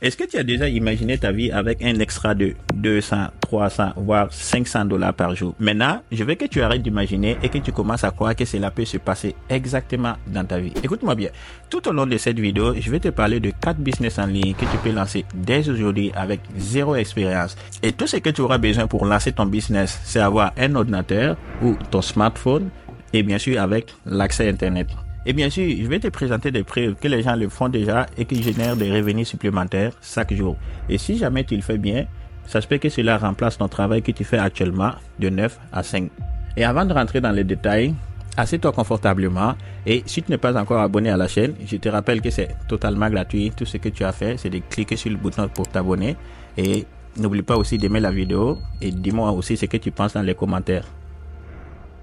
Est-ce que tu as déjà imaginé ta vie avec un extra de 200, 300, voire 500 dollars par jour? Maintenant, je veux que tu arrêtes d'imaginer et que tu commences à croire que cela peut se passer exactement dans ta vie. Écoute-moi bien. Tout au long de cette vidéo, je vais te parler de 4 business en ligne que tu peux lancer dès aujourd'hui avec zéro expérience. Et tout ce que tu auras besoin pour lancer ton business, c'est avoir un ordinateur ou ton smartphone et bien sûr avec l'accès à Internet. Et bien sûr, je vais te présenter des preuves que les gens le font déjà et qui génèrent des revenus supplémentaires chaque jour. Et si jamais tu le fais bien, ça se peut que cela remplace ton travail que tu fais actuellement de 9 à 5. Et avant de rentrer dans les détails, assieds-toi confortablement et si tu n'es pas encore abonné à la chaîne, je te rappelle que c'est totalement gratuit. Tout ce que tu as fait, c'est de cliquer sur le bouton pour t'abonner et n'oublie pas aussi d'aimer la vidéo et dis-moi aussi ce que tu penses dans les commentaires.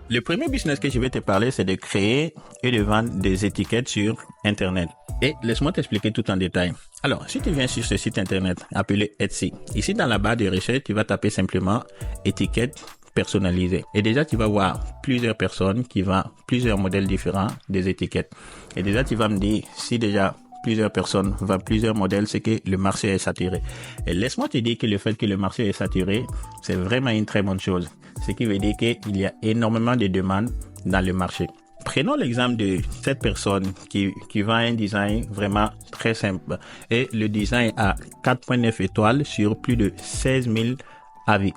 Le premier business que je vais te parler, c'est de créer et de vendre des étiquettes sur Internet. Et laisse-moi t'expliquer tout en détail. Alors, si tu viens sur ce site Internet appelé Etsy, ici dans la barre de recherche, tu vas taper simplement étiquettes personnalisées. Et déjà, tu vas voir plusieurs personnes qui vendent plusieurs modèles différents des étiquettes. Et déjà, tu vas me dire si déjà plusieurs personnes vendent plusieurs modèles, c'est que le marché est saturé. Et laisse-moi te dire que le fait que le marché est saturé, c'est vraiment une très bonne chose. Ce qui veut dire qu'il y a énormément de demandes dans le marché. Prenons l'exemple de cette personne qui vend un design vraiment très simple. Et le design a 4.9 étoiles sur plus de 16 000 avis.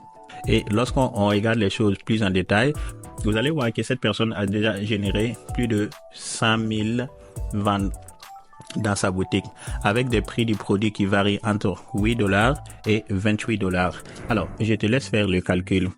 Et lorsqu'on regarde les choses plus en détail, vous allez voir que cette personne a déjà généré plus de 100 000 ventes dans sa boutique avec des prix du produit qui varient entre 8 dollars et 28 dollars. Alors, je te laisse faire le calcul.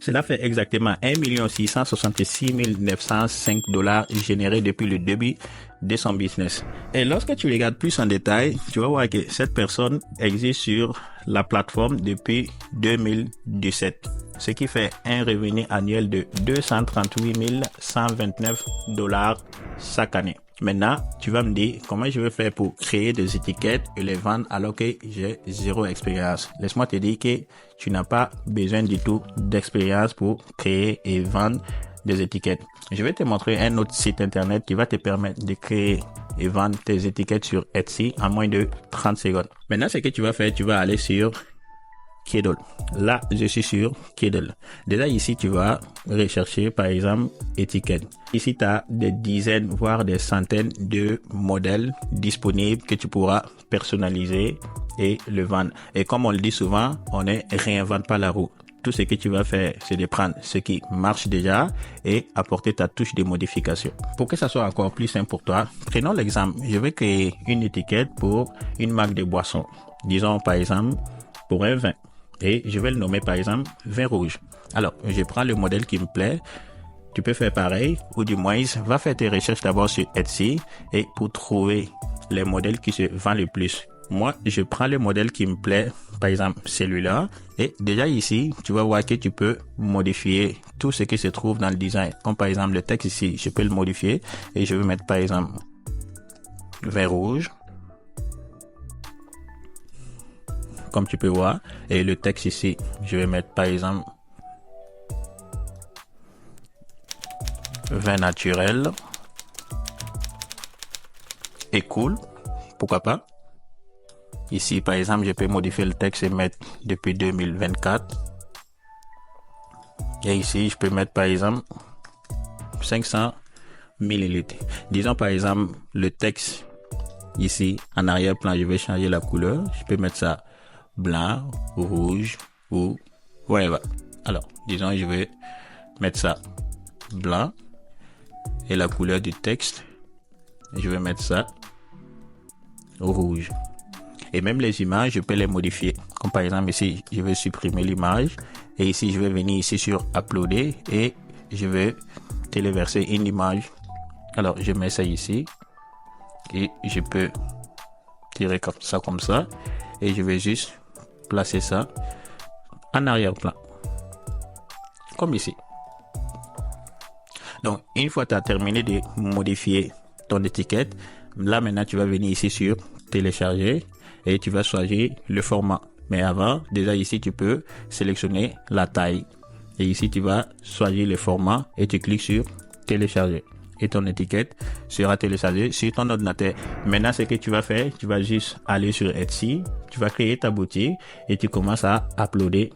Cela fait exactement 1 666 905 dollars générés depuis le début de son business. Et lorsque tu regardes plus en détail, tu vas voir que cette personne existe sur la plateforme depuis 2017. Ce qui fait un revenu annuel de 238 129 dollars chaque année. Maintenant, tu vas me dire comment je vais faire pour créer des étiquettes et les vendre alors que j'ai zéro expérience. Laisse-moi te dire que tu n'as pas besoin du tout d'expérience pour créer et vendre des étiquettes. Je vais te montrer un autre site internet qui va te permettre de créer et vendre tes étiquettes sur Etsy en moins de 30 secondes. Maintenant, ce que tu vas faire, tu vas aller sur Kiddle. Là, je suis sur Kiddle. Déjà ici, tu vas rechercher par exemple étiquette. Ici, tu as des dizaines, voire des centaines de modèles disponibles que tu pourras personnaliser et le vendre. Et comme on le dit souvent, on ne réinvente pas la roue. Tout ce que tu vas faire, c'est de prendre ce qui marche déjà et apporter ta touche de modification. Pour que ça soit encore plus simple pour toi, prenons l'exemple. Je vais créer une étiquette pour une marque de boisson. Disons par exemple pour un vin. Et je vais le nommer par exemple vin rouge. Alors, je prends le modèle qui me plaît. Tu peux faire pareil ou du moins, va faire tes recherches d'abord sur Etsy et pour trouver les modèles qui se vendent le plus. Moi, je prends le modèle qui me plaît, par exemple celui-là. Et déjà ici, tu vas voir que tu peux modifier tout ce qui se trouve dans le design. Comme par exemple le texte ici, je peux le modifier et je vais mettre par exemple vin rouge. Comme tu peux voir, et le texte ici, je vais mettre par exemple vin naturel et cool, pourquoi pas. Ici par exemple, je peux modifier le texte et mettre depuis 2024. Et ici, je peux mettre par exemple 500 millilitres. Disons par exemple le texte ici en arrière-plan, je vais changer la couleur. Je peux mettre ça blanc, rouge ou whatever. Alors, disons je vais mettre ça blanc et la couleur du texte, je vais mettre ça rouge. Et même les images, je peux les modifier. Comme par exemple ici, je vais supprimer l'image et ici je vais venir ici sur uploader et je vais téléverser une image. Alors, je mets ça ici et je peux tirer comme ça et je vais juste placer ça en arrière-plan comme ici. Donc une fois que tu as terminé de modifier ton étiquette, là maintenant tu vas venir ici sur télécharger et tu vas choisir le format. Mais avant, déjà ici tu peux sélectionner la taille et ici tu vas choisir le format et tu cliques sur télécharger. et ton étiquette sera téléchargée sur ton ordinateur. Maintenant, ce que tu vas faire, tu vas juste aller sur Etsy, tu vas créer ta boutique et tu commences à uploader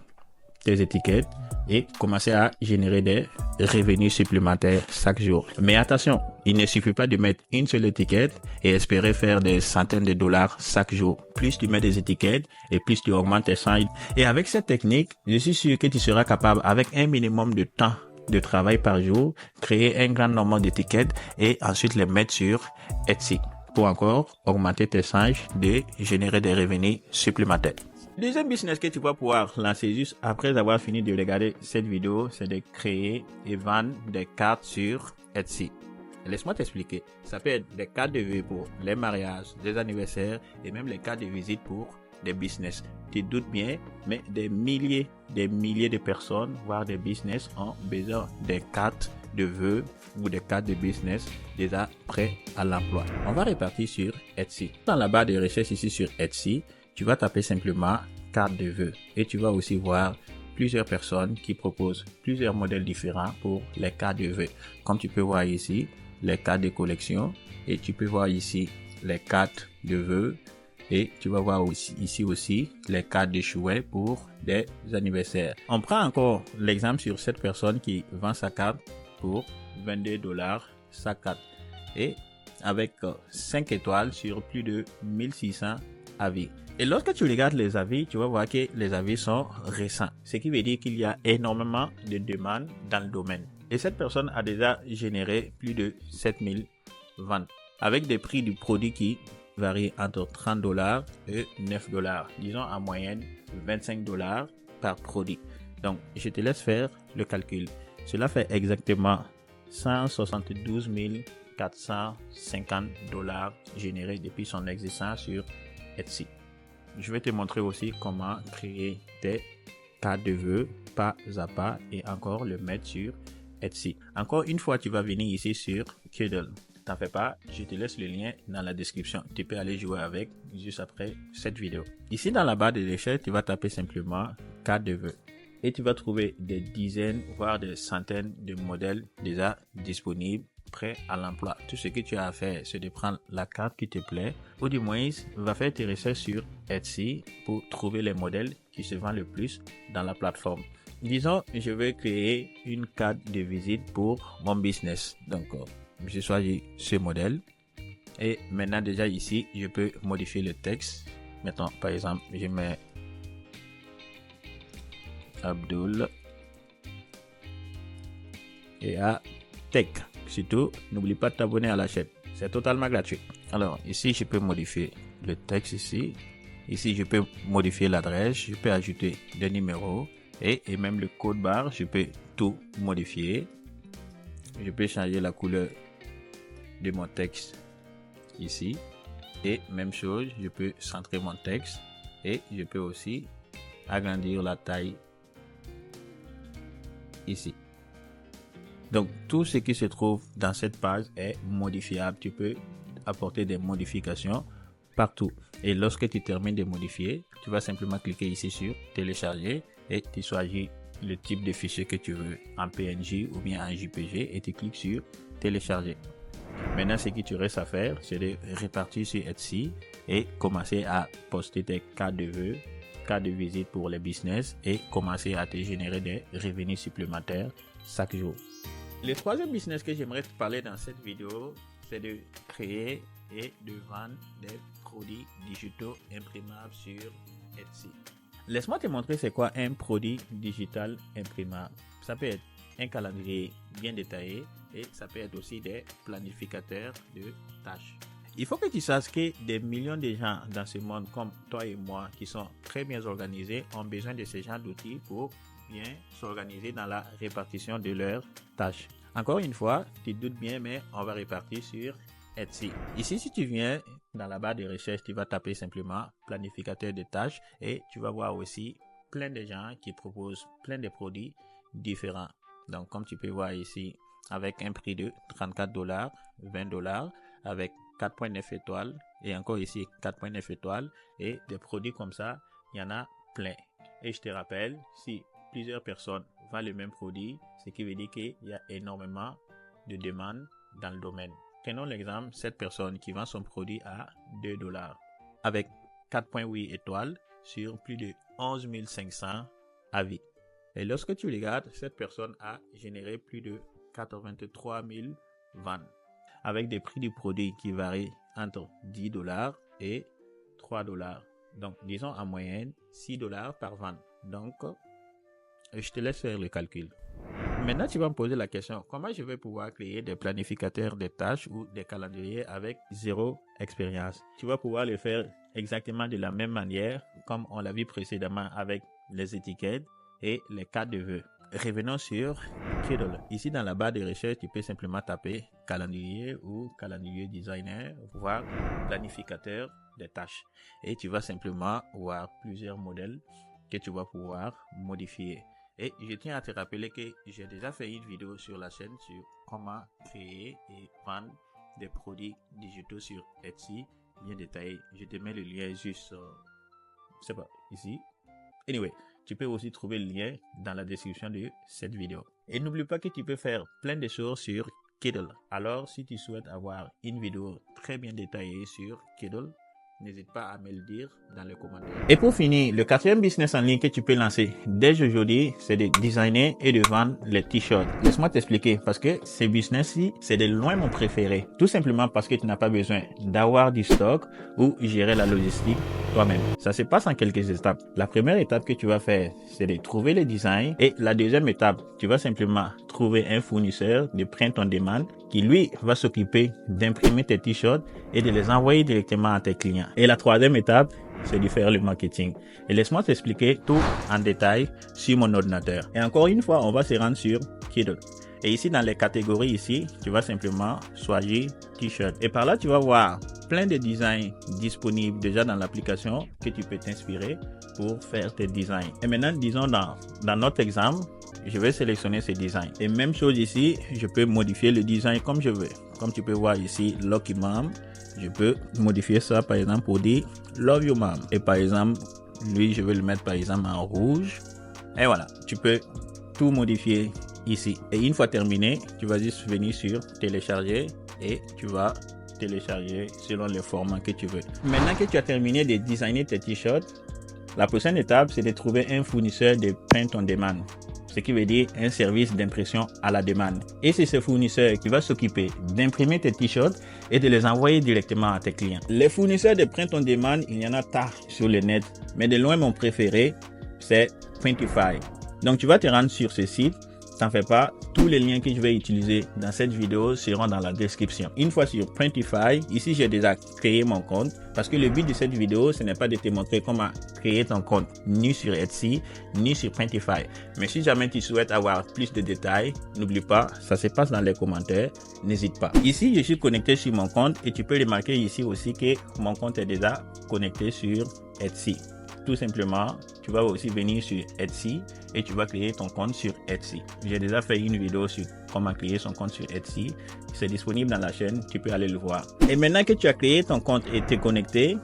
tes étiquettes et commencer à générer des revenus supplémentaires chaque jour. Mais attention, il ne suffit pas de mettre une seule étiquette et espérer faire des centaines de dollars chaque jour. Plus tu mets des étiquettes et plus tu augmentes tes chances. Et avec cette technique, je suis sûr que tu seras capable, avec un minimum de temps de travail par jour, créer un grand nombre d'étiquettes et ensuite les mettre sur Etsy pour encore augmenter tes chances de générer des revenus supplémentaires. Deuxième business que tu vas pouvoir lancer juste après avoir fini de regarder cette vidéo, c'est de créer et vendre des cartes sur Etsy. Laisse-moi t'expliquer. Ça peut être des cartes de vœux pour les mariages, les anniversaires et même les cartes de visite pour des business. Tu te doutes bien, mais des milliers de personnes, voire des business, ont besoin des cartes de vœux ou des cartes de business déjà prêts à l'emploi. On va repartir sur Etsy. Dans la barre de recherche ici sur Etsy, tu vas taper simplement carte de vœux et tu vas aussi voir plusieurs personnes qui proposent plusieurs modèles différents pour les cartes de vœux. Comme tu peux voir ici, les cartes de collection et tu peux voir ici les cartes de vœux et tu vas voir aussi, ici aussi les cartes de chouettes pour des anniversaires. On prend encore l'exemple sur cette personne qui vend sa carte pour 22 dollars sa carte et avec 5 étoiles sur plus de 1600 avis. Et lorsque tu regardes les avis, tu vas voir que les avis sont récents. Ce qui veut dire qu'il y a énormément de demandes dans le domaine. Et cette personne a déjà généré plus de 7000 ventes. Avec des prix du produit qui varient entre 30 dollars et 9 dollars. Disons en moyenne 25 dollars par produit. Donc, je te laisse faire le calcul. Cela fait exactement 172 450 dollars générés depuis son existence sur Etsy. Je vais te montrer aussi comment créer des cartes de vœux pas à pas et encore le mettre sur Etsy. Encore une fois, tu vas venir ici sur Kindle. T'en fais pas, je te laisse le lien dans la description. Tu peux aller jouer avec juste après cette vidéo. Ici dans la barre de recherche, tu vas taper simplement carte de vœux. Et tu vas trouver des dizaines, voire des centaines de modèles déjà disponibles, prêts à l'emploi. Tout ce que tu as à faire, c'est de prendre la carte qui te plaît, ou du moins, va faire tes recherches sur Etsy pour trouver les modèles qui se vendent le plus dans la plateforme. Disons, je vais créer une carte de visite pour mon business. Donc, je choisis ce modèle. Et maintenant, déjà ici, je peux modifier le texte. Maintenant, par exemple, je mets Abdul et à Tech. Surtout, n'oublie pas de t'abonner à la chaîne. C'est totalement gratuit. Alors, ici, je peux modifier le texte ici. Ici, je peux modifier l'adresse. Je peux ajouter des numéros et même le code barre. Je peux tout modifier. Je peux changer la couleur de mon texte ici. Et même chose, je peux centrer mon texte. Et je peux aussi agrandir la taille ici. Donc, tout ce qui se trouve dans cette page est modifiable. Tu peux apporter des modifications partout. Et lorsque tu termines de modifier, tu vas simplement cliquer ici sur télécharger et tu choisis le type de fichier que tu veux, en PNG ou bien en JPG, et tu cliques sur télécharger. Maintenant, ce qui te reste à faire, c'est de repartir sur Etsy et commencer à poster tes cartes de vœux, cartes de visite pour les business et commencer à te générer des revenus supplémentaires chaque jour. Le troisième business que j'aimerais te parler dans cette vidéo, c'est de créer et de vendre des produits digitaux imprimables sur Etsy. Laisse-moi te montrer c'est quoi un produit digital imprimable. Ça peut être un calendrier bien détaillé et ça peut être aussi des planificateurs de tâches. Il faut que tu saches que des millions de gens dans ce monde comme toi et moi qui sont très bien organisés ont besoin de ce genre d'outils pour bien s'organiser dans la répartition de leurs tâches. Encore une fois, tu te doutes bien, mais on va répartir sur Etsy. Ici, si tu viens dans la barre de recherche, tu vas taper simplement planificateur de tâches et tu vas voir aussi plein de gens qui proposent plein de produits différents. Donc, comme tu peux voir ici, avec un prix de 34 dollars, 20 dollars, avec 4.9 étoiles et encore ici 4.9 étoiles et des produits comme ça, il y en a plein. Et je te rappelle, si plusieurs personnes vendent le même produit, ce qui veut dire qu'il y a énormément de demandes dans le domaine. Prenons l'exemple, cette personne qui vend son produit à $2 avec 4.8 étoiles sur plus de 11 500 avis. Et lorsque tu regardes, cette personne a généré plus de 83 000 ventes avec des prix du produit qui varient entre $10 et $3. Donc, disons en moyenne $6 par vente. Donc, je te laisse faire le calcul. Maintenant, tu vas me poser la question, comment je vais pouvoir créer des planificateurs de tâches ou des calendriers avec zéro expérience? Tu vas pouvoir le faire exactement de la même manière comme on l'a vu précédemment avec les étiquettes et les cartes de vœux. Revenons sur Kiddle. Ici, dans la barre de recherche, tu peux simplement taper calendrier ou calendrier designer, voire planificateur des tâches. Et tu vas simplement voir plusieurs modèles que tu vas pouvoir modifier. Et je tiens à te rappeler que j'ai déjà fait une vidéo sur la chaîne sur comment créer et vendre des produits digitaux sur Etsy, bien détaillé. Je te mets le lien juste, c'est pas ici. Anyway, tu peux aussi trouver le lien dans la description de cette vidéo. Et n'oublie pas que tu peux faire plein de choses sur Kiddle. Alors, si tu souhaites avoir une vidéo très bien détaillée sur Kiddle, n'hésite pas à me le dire dans les commentaires. Et pour finir, le quatrième business en ligne que tu peux lancer dès aujourd'hui, c'est de designer et de vendre les t-shirts. Laisse-moi t'expliquer, parce que ces business-ci, c'est de loin mon préféré. Tout simplement parce que tu n'as pas besoin d'avoir du stock ou gérer la logistique toi-même. Ça se passe en quelques étapes. La première étape que tu vas faire, c'est de trouver les designs. Et la deuxième étape, tu vas simplement trouver un fournisseur de print on demand qui lui va s'occuper d'imprimer tes t-shirts et de les envoyer directement à tes clients. Et la troisième étape, c'est de faire le marketing. Et laisse-moi t'expliquer tout en détail sur mon ordinateur. Et encore une fois, on va se rendre sur Kiddle. Et ici, dans les catégories ici, tu vas simplement choisir t-shirt. Et par là, tu vas voir plein de designs disponibles déjà dans l'application que tu peux t'inspirer pour faire tes designs. Et maintenant, disons dans notre exemple, je vais sélectionner ces designs. Et même chose ici, je peux modifier le design comme je veux. Comme tu peux voir ici, Lucky Mom, je peux modifier ça par exemple pour dire Love Your Mom. Et par exemple, lui, je vais le mettre par exemple en rouge. Et voilà, tu peux tout modifier ici. Et une fois terminé, tu vas juste venir sur télécharger et tu vas télécharger selon le format que tu veux. Maintenant que tu as terminé de designer tes t-shirts, la prochaine étape, c'est de trouver un fournisseur de print on demand. Ce qui veut dire un service d'impression à la demande. Et c'est ce fournisseur qui va s'occuper d'imprimer tes t-shirts et de les envoyer directement à tes clients. Les fournisseurs de print on demand, il y en a tard sur le net, mais de loin mon préféré, c'est Printify. Donc tu vas te rendre sur ce site. T'en fais pas, tous les liens que je vais utiliser dans cette vidéo seront dans la description. Une fois sur Printify, ici j'ai déjà créé mon compte parce que le but de cette vidéo, ce n'est pas de te montrer comment créer ton compte ni sur Etsy, ni sur Printify. Mais si jamais tu souhaites avoir plus de détails, n'oublie pas, ça se passe dans les commentaires, n'hésite pas. Ici, je suis connecté sur mon compte et tu peux remarquer ici aussi que mon compte est déjà connecté sur Etsy. Tout simplement, tu vas aussi venir sur Etsy et tu vas créer ton compte sur Etsy. J'ai déjà fait une vidéo sur comment créer son compte sur Etsy. C'est disponible dans la chaîne, tu peux aller le voir. Et maintenant que tu as créé ton compte et t'es connecté,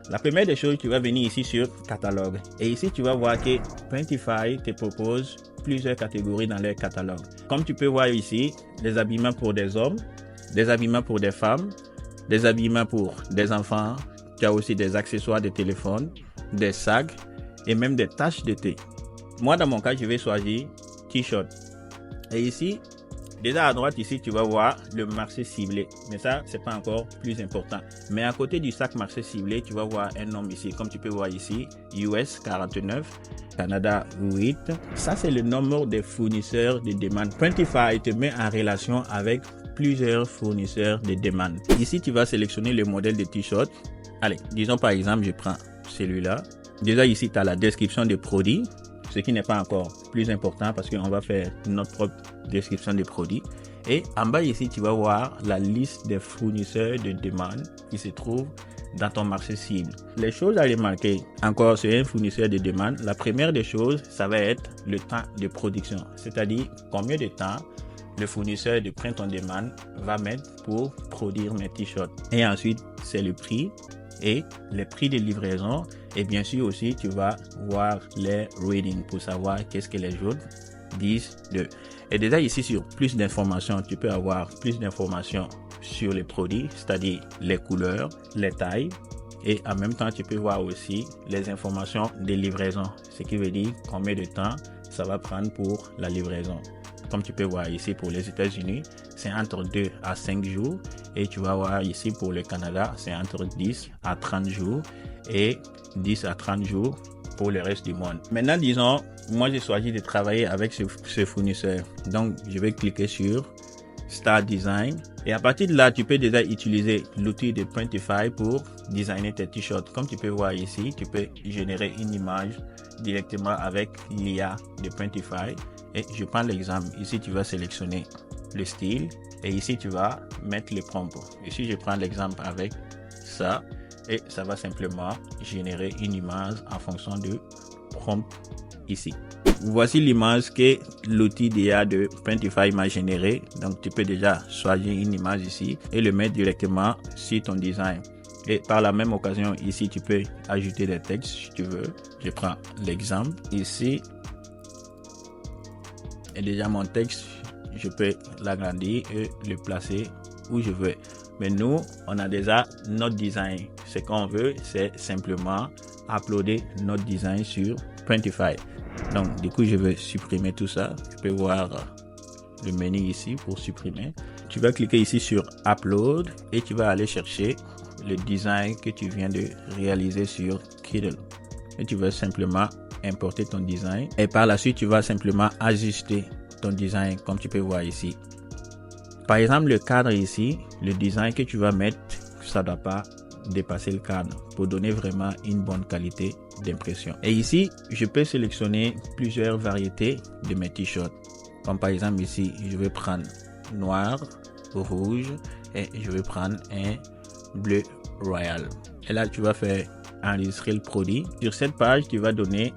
la première des choses, tu vas venir ici sur catalogue. Et ici, tu vas voir que Printify te propose plusieurs catégories dans leur catalogue. Comme tu peux voir ici, des habillements pour des hommes, des habillements pour des femmes, des habillements pour des enfants. Tu as aussi des accessoires de téléphone, des sacs et même des taches de thé. Moi, dans mon cas, je vais choisir t-shirt. Et ici, déjà à droite, ici, tu vas voir le marché ciblé. Mais ça, c'est pas encore plus important. Mais à côté du sac marché ciblé, tu vas voir un nombre ici. Comme tu peux voir ici, US 49, Canada 8. Ça, c'est le nombre des fournisseurs de demande. Printify te met en relation avec plusieurs fournisseurs de demande. Ici, tu vas sélectionner le modèle de t-shirt. Allez, disons par exemple, je prends celui-là. Déjà ici, tu as la description des produits, ce qui n'est pas encore plus important parce qu'on va faire notre propre description des produits. Et en bas ici, tu vas voir la liste des fournisseurs de demande qui se trouvent dans ton marché cible. Les choses à remarquer encore sur un fournisseur de demande, la première des choses, ça va être le temps de production, c'est-à-dire combien de temps le fournisseur de print on demand va mettre pour produire mes t-shirts. Et ensuite, c'est le prix et les prix de livraison. Et bien sûr aussi, tu vas voir les ratings pour savoir qu'est-ce que les autres disent d'eux. Et déjà ici sur plus d'informations, tu peux avoir plus d'informations sur les produits, c'est-à-dire les couleurs, les tailles. Et en même temps, tu peux voir aussi les informations de livraison, ce qui veut dire combien de temps ça va prendre pour la livraison. Comme tu peux voir ici pour les États-Unis, c'est entre 2 à 5 jours. Et tu vas voir ici pour le Canada, c'est entre 10 à 30 jours et 10 à 30 jours pour le reste du monde. Maintenant, disons, moi j'ai choisi de travailler avec ce fournisseur. Donc, je vais cliquer sur Start Design. Et à partir de là, tu peux déjà utiliser l'outil de Printify pour designer tes t-shirts. Comme tu peux voir ici, tu peux générer une image directement avec l'IA de Printify. Et je prends l'exemple. Ici, tu vas sélectionner le style. Et ici, tu vas mettre le prompt. Ici, je prends l'exemple avec ça. Et ça va simplement générer une image en fonction de prompt ici. Voici l'image que l'outil d'IA de Printify m'a généré. Donc, tu peux déjà choisir une image ici et le mettre directement sur ton design. Et par la même occasion, ici, tu peux ajouter des textes si tu veux. Je prends l'exemple ici. Et déjà, mon texte, je peux l'agrandir et le placer où je veux. Mais nous, on a déjà notre design. Ce qu'on veut, c'est simplement uploader notre design sur Printify. Donc, du coup, je vais supprimer tout ça. Tu peux voir le menu ici pour supprimer. Tu vas cliquer ici sur Upload et tu vas aller chercher le design que tu viens de réaliser sur Kiddle. Et tu vas simplement importer ton design. Et par la suite, tu vas simplement ajuster ton design comme tu peux voir ici. Par exemple, le cadre ici, le design que tu vas mettre, ça ne doit pas dépasser le cadre pour donner vraiment une bonne qualité d'impression. Et ici, je peux sélectionner plusieurs variétés de mes t-shirts. Comme par exemple ici, je vais prendre noir, rouge et je vais prendre un bleu royal. Et là, tu vas faire enregistrer le produit. Sur cette page, tu vas donner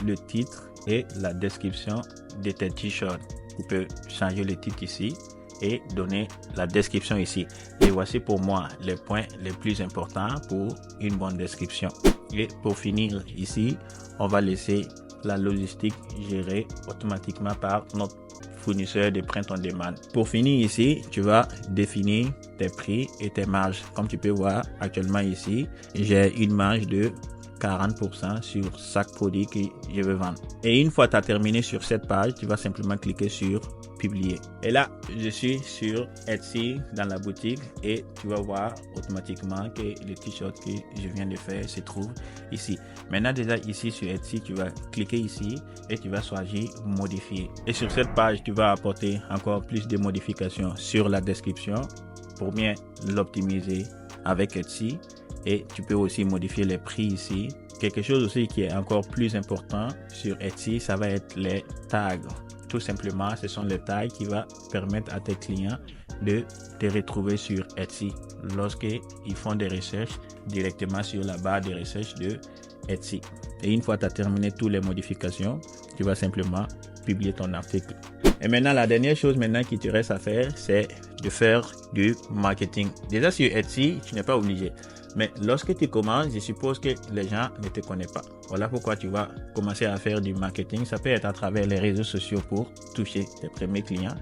le titre et la description de tes t-shirts. Tu peux changer le titre ici et donner la description ici. Et voici pour moi les points les plus importants pour une bonne description. Et pour finir ici, on va laisser la logistique gérée automatiquement par notre fournisseur de print on demand. Pour finir ici, tu vas définir tes prix et tes marges. Comme tu peux voir actuellement ici, j'ai une marge de 40% sur chaque produit que je veux vendre. Et une fois que tu as terminé sur cette page, tu vas simplement cliquer sur publier. Et là, je suis sur Etsy dans la boutique et tu vas voir automatiquement que le t-shirt que je viens de faire se trouve ici. Maintenant, déjà ici sur Etsy, tu vas cliquer ici et tu vas choisir modifier. Et sur cette page, tu vas apporter encore plus de modifications sur la description pour bien l'optimiser avec Etsy. Et tu peux aussi modifier les prix ici. Quelque chose aussi qui est encore plus important sur Etsy, ça va être les tags. Tout simplement, ce sont les tags qui vont permettre à tes clients de te retrouver sur Etsy lorsqu'ils font des recherches directement sur la barre de recherche de Etsy. Et une fois que tu as terminé toutes les modifications, tu vas simplement publier ton article. Et maintenant, la dernière chose maintenant qui te reste à faire, c'est de faire du marketing. Déjà sur Etsy, tu n'es pas obligé. Mais lorsque tu commences, je suppose que les gens ne te connaissent pas. Voilà pourquoi tu vas commencer à faire du marketing. Ça peut être à travers les réseaux sociaux pour toucher tes premiers clients.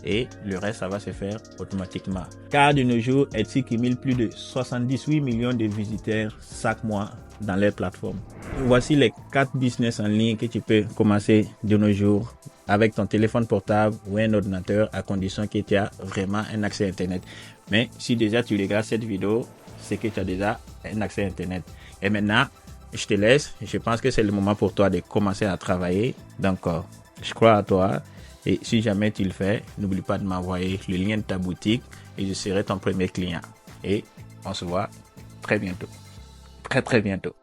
Et le reste, ça va se faire automatiquement. Car de nos jours, Etsy cumule plus de 78 millions de visiteurs chaque mois dans leur plateforme. Voici les 4 business en ligne que tu peux commencer de nos jours avec ton téléphone portable ou un ordinateur à condition que tu aies vraiment un accès Internet. Mais si déjà tu regardes cette vidéo, c'est que tu as déjà un accès Internet. Et maintenant, je te laisse. Je pense que c'est le moment pour toi de commencer à travailler. Donc, je crois à toi. Et si jamais tu le fais, n'oublie pas de m'envoyer le lien de ta boutique et je serai ton premier client. Et on se voit très bientôt. Très bientôt.